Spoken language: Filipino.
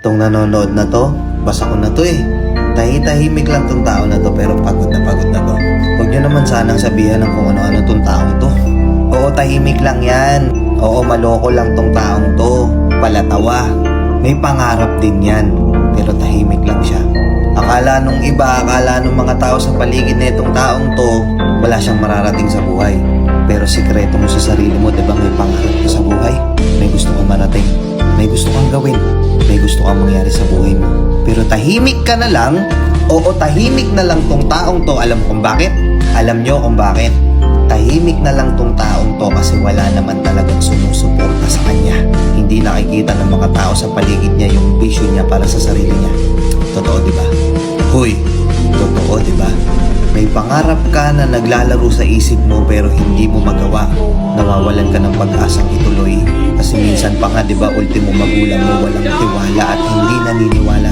Tong nanonood na to, basa ko na to eh. Tahimik lang tong tao na to pero pagod na to. Huwag nyo naman sanang sabihan ng kung ano-ano tong taong to. Oo, tahimik lang yan. Oo, maloko lang tong taong to. Palatawa. May pangarap din yan. Pero tahimik lang siya. Akala nung iba, akala nung mga tao sa paligid na itong taong to, wala siyang mararating sa buhay. Pero sikreto mo sa sarili mo, diba may pangarap ka sa buhay? May gusto kang marating. May gusto kang gawin. May gusto kang mangyari sa buhay mo. Pero tahimik ka na lang. Oo, tahimik na lang tong taong to. Alam kung bakit? Alam nyo kung bakit? Tahimik na lang tong taong to kasi wala naman talagang sumusuporta sa kanya. Hindi nakikita ng mga tao sa paligid niya yung vision niya para sa sarili niya. Totoo, di ba? Hoy, totoo, di ba? May pangarap ka na naglalaro sa isip mo pero hindi mo magawa. Nawawalan ka ng pag-asang ituloy. Kasi minsan pa nga, di ba, ultimo magulang mo walang tiwala at hindi naniniwala